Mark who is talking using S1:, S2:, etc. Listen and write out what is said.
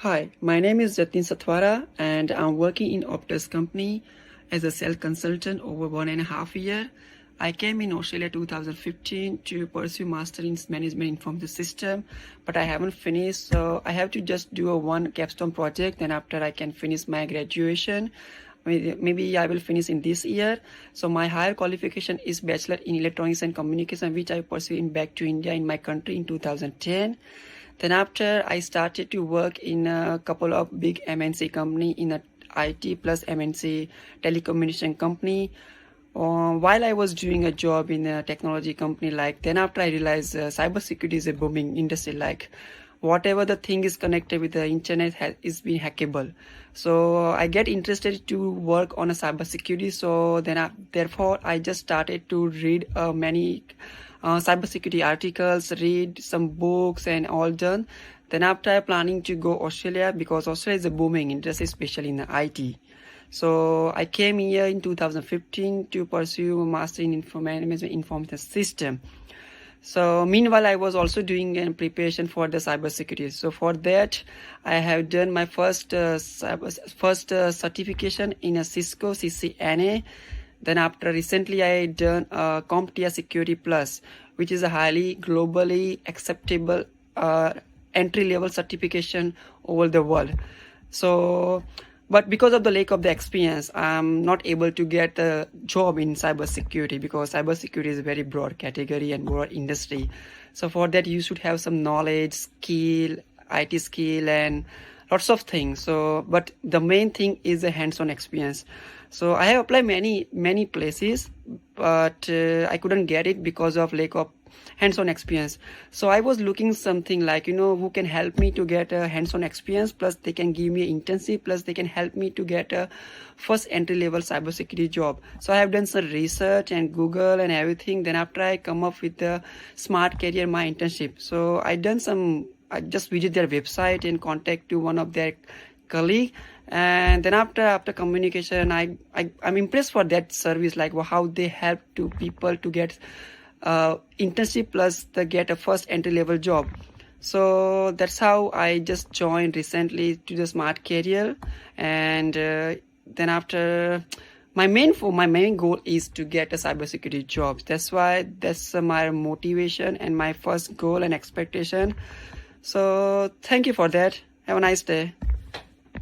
S1: Hi, my name is Jatin and I'm working in Optus company as a sales consultant over 1.5 years. I came in Australia 2015 to pursue Master in Management Information System, but I haven't finished, so I have to just do a one capstone project. Then after I can finish my graduation. Maybe I will finish in this year. So my higher qualification is Bachelor in Electronics and Communication, which I pursue in back to India in my country in 2010. Then after I started to work in a couple of big MNC company in a IT plus MNC telecommunication company. While I was doing a job in a technology company, then after I realized cybersecurity is a booming industry. Whatever the thing is connected with the internet is being hackable. So I get interested to work on a cybersecurity. So therefore I just started to read many cybersecurity articles, read some books and all done. Then after I planning to go Australia because Australia is a booming industry, especially in the IT. So I came here in 2015 to pursue a Master in Management Information System. So meanwhile, I was also doing a preparation for the cybersecurity. So for that, I have done my first certification in a Cisco CCNA. Then after recently, I done a CompTIA Security Plus, which is a highly globally acceptable entry-level certification over the world. So, but because of the lack of the experience, I'm not able to get a job in cybersecurity because cybersecurity is a very broad category and broad industry. So for that, you should have some knowledge, skill, IT skill, and lots of things. So, but the main thing is a hands-on experience. So I have applied many places, but I couldn't get it because of lack of hands-on experience. So I was looking something who can help me to get a hands-on experience, plus they can give me an internship, plus they can help me to get a first entry-level cybersecurity job. So I have done some research and Google and everything. Then after I come up with the Smart Career My Internship. So I just visit their website and contact to one of their colleague, and then after communication, I'm impressed for that service, how they help to people to get internship plus they get a first entry level job. So that's how I just joined recently to the Smart Career. And then after my main goal is to get a cybersecurity job. That's my motivation and my first goal and expectation. So thank you for that. Have a nice day.